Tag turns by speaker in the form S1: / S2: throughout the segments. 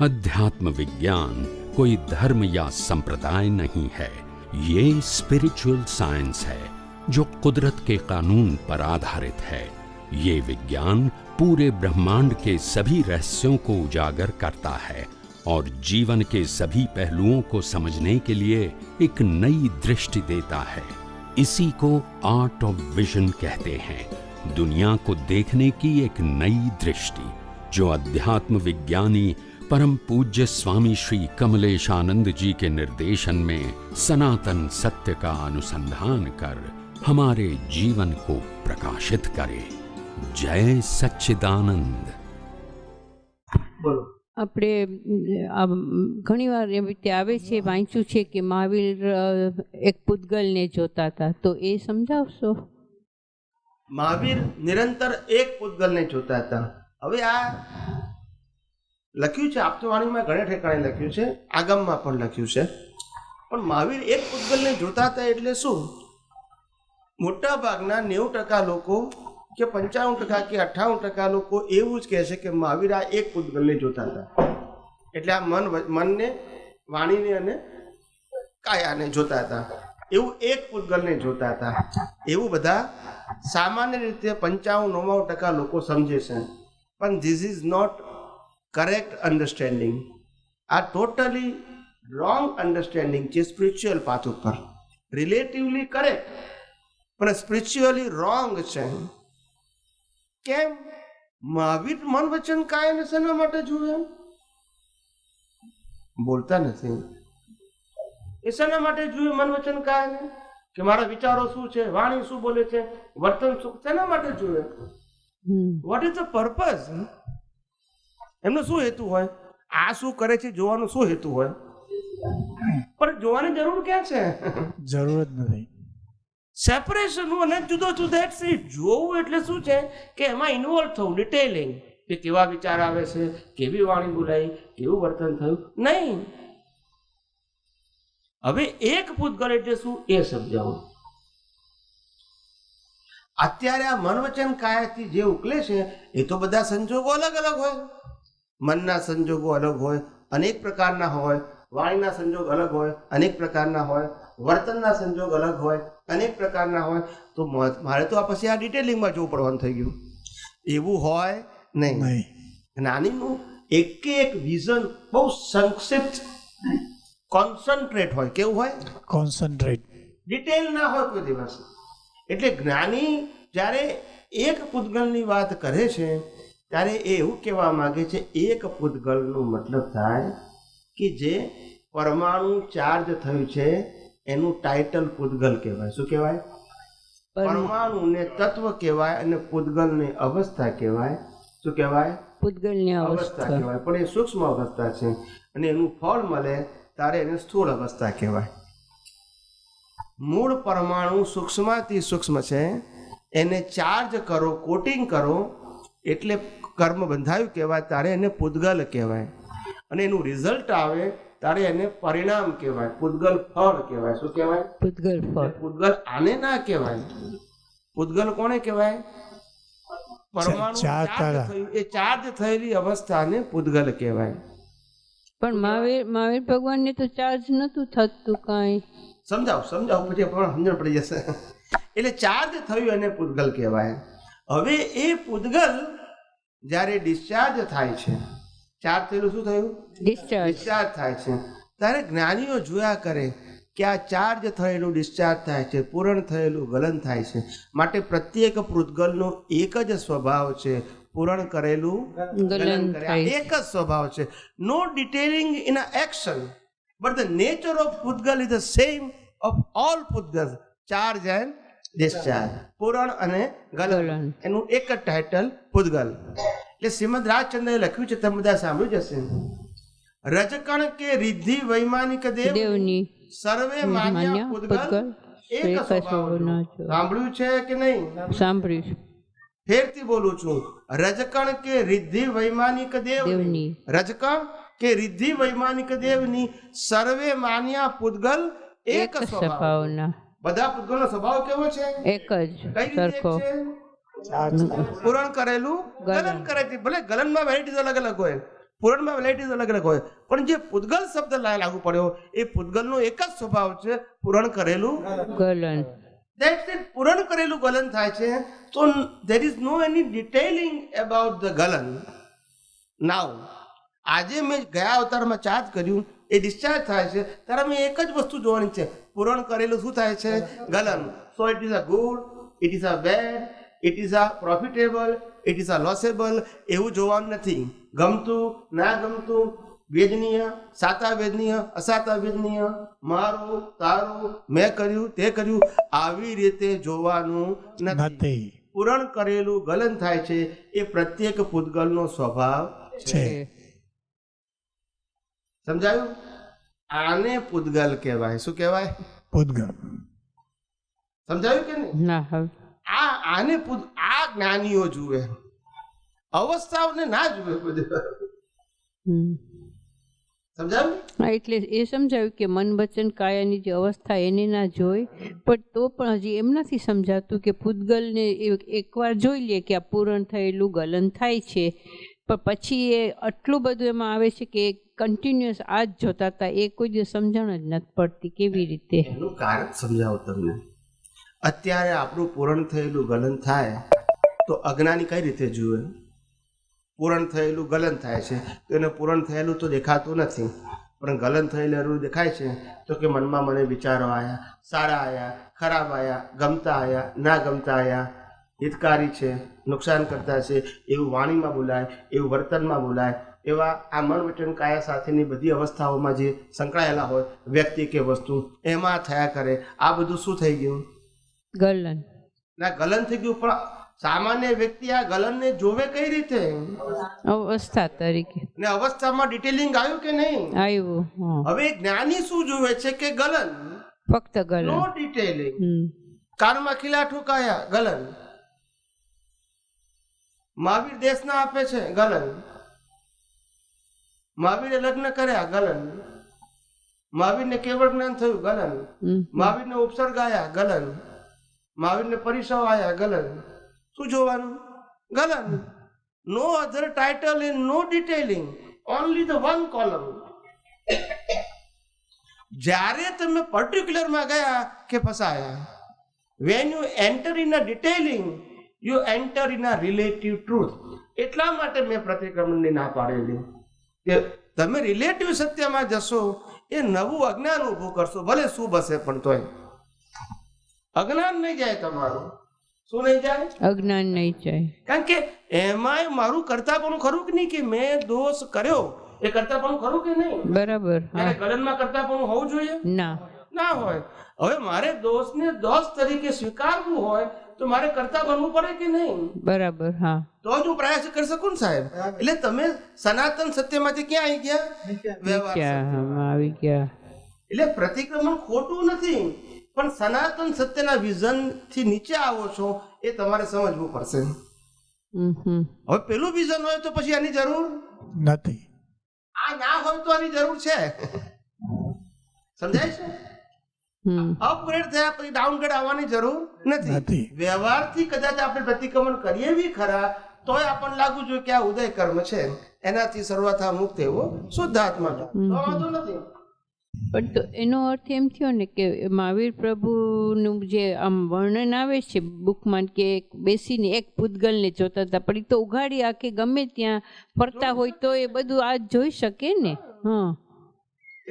S1: अध्यात्म विज्ञान कोई धर्म या संप्रदाय नहीं है, ये स्पिरिचुअल साइंस है जो कुदरत के कानून पर आधारित है। ये विज्ञान पूरे ब्रह्मांड के सभी रहस्यों को उजागर करता है और जीवन के सभी पहलुओं को समझने के लिए एक नई दृष्टि देता है। इसी को आर्ट ऑफ विजन कहते हैं, दुनिया को देखने की एक नई दृष्टि, जो अध्यात्म विज्ञानी परम पूज्य स्वामी श्री कमलेशानंद जी के निर्देशन में सनातन सत्य का अनुसंधान कर हमारे जीवन को प्रकाशित करे। जय सच्चिदानंद।
S2: બોલો
S3: આપણે ઘણીવાર એવી રીતે આવે છે, વાંચ્યું છે કે મહાવીર એક પૂતગલને જોતા હતા, તો એ સમજાવશો?
S2: મહાવીર નિરંતર એક પૂતગલને જોતા હતા. હવે આ લખ્યું છે આપતવાણીમાં, ઘણે ઠેકાણે લખ્યું છે, આગમમાં પણ લખ્યું છે. પણ મહાવીર એક પૂતગલને જોતા હતા એટલે શું? મોટા ભાગના 90% લોકો કે 95% કે 58% લોકો એવું જ કહે છે કે મહાવીર આ એક પૂતગલને જોતા હતા. એટલે આ મનને, વાણીને અને કાયાને જોતા હતા, એવું એક પૂતગલને જોતા હતા, એવું બધા સામાન્ય રીતે 95-99% લોકો સમજે છે. પણ this is not correct understanding. આ ટોટલી રોંગ અન્ડરસ્ટેન્ડિંગ છે સ્પિરિચ્યુઅલ પાથ ઉપર. રિલેટિવલી કરેક્ટ પણ સ્પિરિચ્યુઅલી રોંગ છે. કેમ? મહાવીર મન વચન કાયને શેના માટે જુએ? બોલતા નથી. એ શેના માટે જુએ મન વચન કાયને? કે મારા વિચારો શું છે, વાણી શું બોલે છે, વર્તન શું, શેના માટે જુએ? What is the purpose? એમનો શું હેતુ હોય? આ શું કરે છે જોવાનો શું હેતુ હોય? પણ જોવાની જરૂર ક્યાં છે?
S4: જરૂર જ નથી.
S2: સેપરેશન અને જુદો જુદો જોવું એટલે શું છે કે એમાં ઇન્વોલ્વ થવું, ડિટેલિંગ, કે કેવા વિચાર આવે છે, કેવી વાણી બોલાઈ, કેવું વર્તન થયું, નહીં. હવે એક પૂતગલ એટલે શું એ સમજાવો. અત્યારે આ મન વચન કાયાથી જે ઉકલે છે એ તો બધા સંજોગો અલગ અલગ હોય. મનના સંજોગો અલગ હોય, અનેક પ્રકારના હોય. વાણીના સંજોગ અલગ હોય, અનેક પ્રકારના હોય. વર્તનના સંજોગ અલગ હોય, અનેક પ્રકારના હોય. તો મારે તો આ પછી આ ડિટેલિંગમાં જોવું પડવાનું થઈ ગયું. એવું હોય નહીં. જ્ઞાનીનું એક વિઝન બહુ સંક્ષિપ્ત, કોન્સન્ટ્રેટ હોય. કેવું હોય?
S4: કોન્સન્ટ્રેટ.
S2: ડિટેલ ના હોય કોઈ દિવસ. એટલે જ્ઞાની જ્યારે એક પૂતગલની વાત કરે છે ત્યારે એ એવું કહેવા માંગે છે, એક પૂતગલનો મતલબ થાય કે જે પરમાણુ ચાર્જ થયું છે એનું ટાઇટલ પૂતગલ કહેવાય. શું કહેવાય? પરમાણુને તત્વ કહેવાય અને પૂતગલની અવસ્થા કહેવાય. શું કહેવાય?
S3: પૂતગલની
S2: અવસ્થા કહેવાય. પણ એ સૂક્ષ્મ અવસ્થા છે અને એનું ફળ મળે ત્યારે એને સ્થૂળ અવસ્થા કહેવાય. મૂળ પરમાણુ સૂક્ષ્મથી સૂક્ષ્મ છે, એને ચાર્જ કરો, કોટિંગ કરો એટલે કર્મ બંધાયું કહેવાય, ત્યારે એને પૂતગલ કહેવાય. અને એનું રિઝલ્ટ આવે ત્યારે એને પરિણામ કહેવાય, પૂતગલ ફળ કહેવાય. શું કહેવાય?
S3: પૂતગલ ફળ.
S2: પૂતગલ આને ના કહેવાય. પૂતગલ કોને કહેવાય? પરમાણુ એ ચાર્જ થયેલી અવસ્થાને પૂતગલ કહેવાય.
S3: પણ મહાવીર ભગવાનને તો ચાર્જ નતું થતું કાંઈ.
S2: સમજાવ પછી સમજણ પડી જશે. એટલે ચાર્જ થયું એને પૂતગલ કહેવાય. હવે એ પૂતગલ જ્યારે ડિસ્ચાર્જ થાય છે, ચાર્જ થયેલું શું થયું? ડિસ્ચાર્જ થાય છે. ત્યારે જ્ઞાનીઓ જોયા કરે કે આ ચાર્જ થયેલું ડિસ્ચાર્જ થાય છે, પૂરણ થયેલું ગલન થાય છે. માટે પ્રત્યેક પૂતગલનો એક જ સ્વભાવ છે, પૂરણ કરેલું ગલન કરે. એક જ સ્વભાવ છે. No detailing in a action, but the nature of પૂતગલ is the same of all પૂતગલ, ચાર્જ એન્ડ ડિસ્ચાર્જ, પૂરણ અને ગલન. એનું એક જ ટાઇટલ પૂતગલ. એટલે શ્રીમદ રાજચંદ્રએ લખ્યું છે, તમે બધા સાંભળ્યું જશે, રજકણ કે રિદ્ધિ વૈમાનિક દેવની સર્વે માન્ય પૂતગલ એક સ્વભાવનો. સાંભળ્યું છે કે નહીં?
S3: સાંભળ્યું.
S2: ફેરથી બોલું છું, રજકણ કે રિદ્ધિ વૈમાનિક દેવની, રજકણ કે રિદ્ધિ વૈમાનિક દેવની સર્વે માન્ય પૂતગલ એક સ્વભાવના. બધા પૂતગલનો સ્વભાવ કેવો છે? એક જ, સરખો. પૂરણ કરેલું ગલન કરે છે. ભલે ગલનમાં વેરાયટીઝ અલગ અલગ હોય, પૂરણમાં વેરાયટીઝ અલગ અલગ હોય, પણ જે પૂતગલ શબ્દ લાગુ પડ્યો એ પૂતગલનો એક જ સ્વભાવ છે, પૂરણ કરેલું
S3: ગલન.
S2: That's it. પૂરણ કરેલું ગલન થાય છે. તો there is no any detailing about the ગલન. Now આજે મેં ગયા અવતારમાં ચાર્જ કર્યું, એ ડિસ્ચાર્જ થાય છે ત્યારે મેં એક જ વસ્તુ જોવાની છે, પૂરણ કરેલું શું થાય છે? ગલન. So it is a good, it is a bad, it is a profitable, it is a losable, એવું જોવાનું નથી. ગમતું, ના ગમતું, વેદનીય, સાતા વેદનીય, અસાતા વેદનીય, મારું, તારું, મેં કર્યું, તે કર્યું, આવી રીતે જોવાનું નથી. પૂરણ કરેલું ગલન થાય છે એ પ્રત્યેક પૂતગલનો સ્વભાવ છે. સમજાયું? આને પૂતગલ કહેવાય. શું કહેવાય?
S4: પૂતગલ.
S2: સમજાયું કે નહીં?
S3: ના હવે
S2: આને આ જ્ઞાનીઓ જુએ, અવસ્થાઓને ના જુએ. સમજાયું?
S3: હા, એટલે એ સમજાવ્યું કે મન વચન કાયાની જે અવસ્થા એને ના જોઈ, પણ તો પણ હજી એમ નથી સમજાતું કે પૂતગલને એકવાર જોઈ લે કે આ પૂરણ થયેલું ગલન થાય છે, પણ પછી એ આટલું બધું એમાં આવે છે કે કન્ટિન્યુઅસ આ જ જોતા હતા, એ કોઈ દિવસ સમજણ જ નથી પડતી કેવી રીતે.
S2: એનું કારણ સમજાવું તમને. અત્યારે આપણું પૂરણ થયેલું ગલન થાય તો અજ્ઞાની કઈ રીતે જુએ? પૂરણ થયેલું ગલન થાય છે તો એને પૂરણ થયેલું તો દેખાતું નથી, પણ ગલન થયેલું દેખાય છે તો કે મનમાં મને વિચારો આવ્યા, સારા આવ્યા, ખરાબ આવ્યા, ગમતા આવ્યા, ના ગમતા આવ્યા, હિતકારી છે, નુકસાન કરતા છે, એવું વાણીમાં બોલાય, એવું વર્તનમાં બોલાય, એવા આ મન વચન કાયા સાથેની બધી અવસ્થાઓમાં જે સંકળાયેલા હોય વ્યક્તિ કે વસ્તુ એમાં થયા કરે. આ બધું શું થઈ ગયું?
S3: ગલન.
S2: ના, ગલન થઈ ગયું. પણ સામાન્ય વ્યક્તિ આ ગલનને જોવે કઈ રીતે?
S3: અવસ્થા તરીકે.
S2: ને અવસ્થામાં ડિટેલિંગ આવ્યું કે નહીં?
S3: આવ્યું.
S2: હવે જ્ઞાની શું જોવે છે કે ગલન,
S3: ફક્ત ગલન,
S2: નો ડિટેલિંગ. કાનમાં ખીલા ઠુકાયા, ગલન. મહાવીર દેશના આપે છે, ગલન. મહાવીરે લગ્ન કર્યા, ગલન. મહાવીરને કેવળ જ્ઞાન થયું, ગલન. મહાવીરને ઉપસર્ગ આયા, ગલન. મહાવીરને પરિસવ આયા, ગલન. શું જોવાનું? ગલન. No other title and no detailing, only the one column. જ્યારે તમે પર્ટિક્યુલરમાં ગયા કે ફસાયા. When you enter in a detailing you enter in a relative truth. એટલા માટે મેં પ્રતિક્રમણની ના પાડેલી કે તમે રિલેટિવ સત્યમાં જશો એ નવું અજ્ઞાન ઊભું કરશો, ભલે શુભ હશે પણ તોય અજ્ઞાન નહીં જાય તમારું. શું નહીં જાય?
S3: અજ્ઞાન નહીં જાય.
S2: કારણ કે એમાંય મારું કરતાપણું ખરું કે નહીં, કે મેં દોષ કર્યો એ કરતાપણું ખરું કે નહીં?
S3: બરાબર.
S2: ગલનમાં કરતાપણું હોવું જોઈએ?
S3: ના,
S2: ના હોય. હવે મારે દોષને દોષ તરીકે સ્વીકારવું હોય તો મારે કરતા બનવું પડે કે નહીં?
S3: બરાબર. હા,
S2: તો જ હું પ્રયાસ કરી શકું ને સાહેબ. એટલે તમે સનાતન સત્યમાંથી ક્યાં આવી ગયા? વ્યવહાર.
S3: આવી ગયા.
S2: એટલે પ્રતિક્રમણ ખોટું નથી, પણ સનાતન સત્યના વિઝન થી નીચે આવો છો એ તમારે સમજવું પડશે. હવે પેલું વિઝન હોય તો પછી આની જરૂર
S4: નથી.
S2: આ ના હોય તો આની જરૂર છે. સમજાય છે? અપગ્રેડ થયા પછી ડાઉનગ્રેડ આવવાની જરૂર નથી. વ્યવહારથી કદાચ આપણે પ્રતિક્રમણ કરીએ બી ખરા તોય આપણને લાગવું જોઈએ કે આ ઉદય કર્મ છે, એનાથી શરૂઆત મુક્ત એવો શુદ્ધ આત્મા છે, તો વાંધો નથી.
S3: પણ તો એનો અર્થ એમ થયો ને કે મહાવીર પ્રભુનું જે આમ વર્ણન આવે છે બુકમાં કે બેસીને એક પૂતગલને જોતા હતા, પણ એ તો ઉઘાડી આંખે ગમે ત્યાં ફરતા હોય તો એ બધું આ જોઈ શકે ને. હા,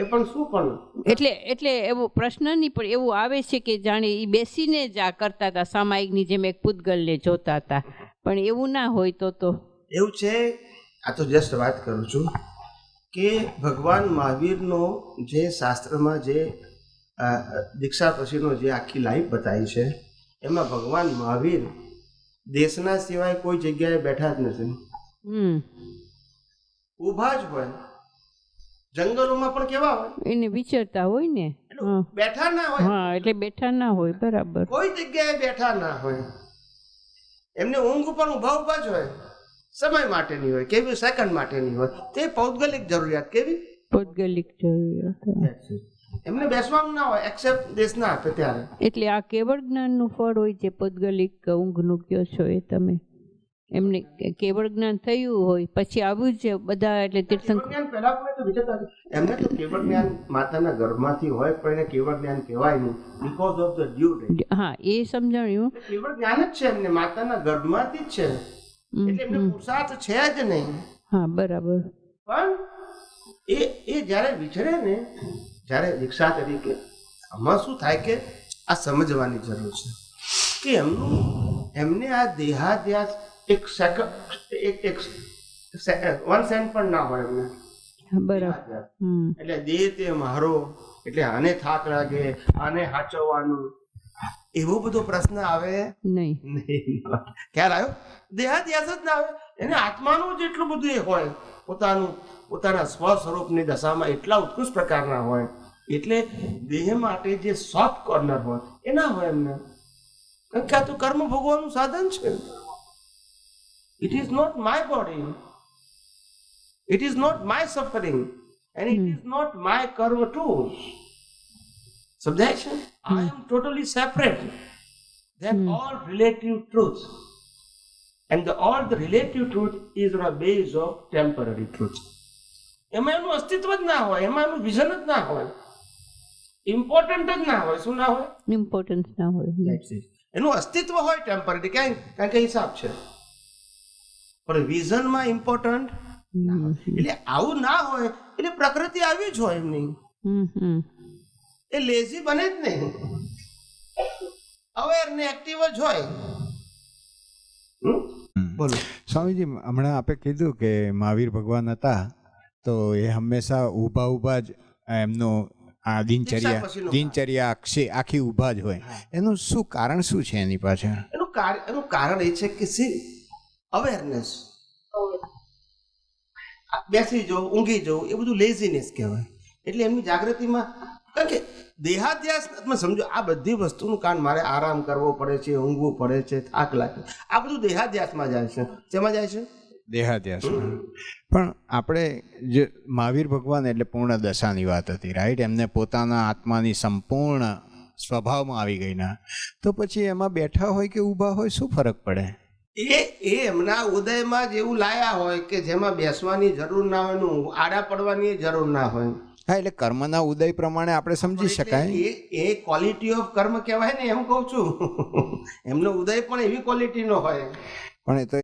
S2: એ પણ શું પણ
S3: એટલે એવો પ્રશ્ન નહીં, પણ એવું આવે છે કે જાણે એ બેસીને જ આ કરતા હતા, સામાયિકની જેમ એક પૂતગલને જોતા હતા, પણ એવું ના હોય તો
S2: એવું છે. આ તો જસ્ટ વાત કરું છું કે ભગવાન મહાવીરનો જે શાસ્ત્રમાં જે દીક્ષા પછીનો જે આખી લાઈફ બતાવી છે એમાં ભગવાન મહાવીર દેશના સિવાય કોઈ જગ્યાએ બેઠા જ નથી, ઊભા જ હોય. જંગલોમાં પણ કેવા હોય? એને
S3: વિચરતા હોય ને,
S2: બેઠા ના હોય.
S3: હા, એટલે બેઠા ના હોય. બરાબર.
S2: કોઈ જગ્યાએ બેઠા ના હોય. એમને ઊંઘ પણ ઊભા જ હોય, સમય માટેની હોય, કેવી સેકન્ડ માટેની હોય. તે પૌદ્ગલિક જરૂરિયાત. કેવી
S3: પૌદ્ગલિક જરૂરિયાત?
S2: એમને બેસવાનું ના હોય એક્સેપ્ટ દેશ ના આપે ત્યારે.
S3: એટલે આ કેવળ જ્ઞાનનું ફળ હોય જે પૌદ્ગલિક ઊંઘનું કયો છો એ તમે? એમને કેવળ જ્ઞાન થયું હોય પછી આવ્યું જ બધા એટલે તીર્થંકર
S2: કેવળ જ્ઞાન પહેલા પણ તો વિચારતા હતા. એમને તો કેવળ જ્ઞાન માતાના ગર્ભમાંથી હોય પણ એને કેવળ જ્ઞાન કહેવાય નહીં because of the due date.
S3: હા એ સમજાણ્યું.
S2: કેવળ જ્ઞાન જ છે એમને માતાના ગર્ભમાંથી જ છે એટલે એમને પુરુષાર્થ છે જ નહીં.
S3: હા બરાબર.
S2: પણ એ જ્યારે વિચરે ને જ્યારે દીક્ષા તરીકે આમાં શું થાય કે આ સમજવાની જરૂર છે કે એમને આ દેહાધ્યાસ એક વન સેન્ટ પણ ના હોય એમને.
S3: બરાબર.
S2: એટલે દેહ તે મારો એટલે આને થાક લાગે આને હાચવવાનું એવો બધો પ્રશ્ન આવે
S3: નહીં.
S2: ખ્યાલ આવ્યો? દેહાધ્યાસ જ ના આવે એને આત્માનું જ એટલું બધું એ હોય પોતાના સ્વ સ્વરૂપની દશામાં એટલા ઉત્કૃષ્ટ પ્રકારના હોય એટલે દેહ માટે જે સોફ્ટ કોર્નર હોય એ ના હોય એમને. કારણ કે આ તો કર્મ ભોગવાનું સાધન છે. It is not my body, it is not my suffering and it is not my karma too. સમજાય છે? I am totally separate than all relative truths. And all the relative truth is on a base of temporary truth. એમાં એનું અસ્તિત્વ જ ના હોય, એમાં એનું વિઝન જ ના હોય, ઇમ્પોર્ટન્ટ જ ના હોય. શું ના હોય?
S3: ઇમ્પોર્ટન્સ ના હોય.
S2: એનું અસ્તિત્વ હોય ટેમ્પરરી, કારણ કે હિસાબ છે, પણ વિઝનમાં ઇમ્પોર્ટન્ટ. એટલે આવું ના હોય એટલે પ્રકૃતિ આવી જ હોય એમની. એ લેઝી બને જ નહીં, અવેર ને એક્ટિવ જ હોય. બોલો
S5: સ્વામીજી, હમણાં આપે કીધું કે મહાવીર ભગવાન હતા તો એ હંમેશા ઊભા જ એમનું આ દિનચર્યા આખી ઊભા જ હોય. એનું શું કારણ શું છે એની પાછળ?
S2: એનું કારણ એ છે કે અવેરનેસ. બેસી જવું, ઊંઘી જવું એ બધું લેઝીનેસ કહેવાય. એટલે એમની જાગૃતિમાં, કારણ કે દેહાધ્યાસ તમે સમજો, આ બધી વસ્તુનું કારણ મારે આરામ કરવો પડે છે, ઊંઘવું પડે છે, થાક લાગે, આ બધું દેહાધ્યાસમાં જાય છે. શેમાં જાય છે? દેહાધ્યાસ.
S5: પણ આપણે જે મહાવીર ભગવાન એટલે પૂર્ણ દશાની વાત હતી, રાઈટ? એમને પોતાના આત્માની સંપૂર્ણ સ્વભાવમાં આવી ગઈ ના, તો પછી એમાં બેઠા હોય કે ઊભા હોય શું ફરક પડે?
S2: એ એમના ઉદયમાં જેવું લાયા હોય કે જેમાં બેસવાની જરૂર ના હોય, આડા પડવાની જરૂર ના હોય.
S5: હા, એટલે કર્મના ઉદય પ્રમાણે આપણે સમજી શકાય.
S2: એ ક્વોલિટી ઓફ કર્મ કહેવાય ને, એમ કહું છું. એમનો ઉદય પણ એવી ક્વોલિટીનો હોય.
S5: પણ એ તો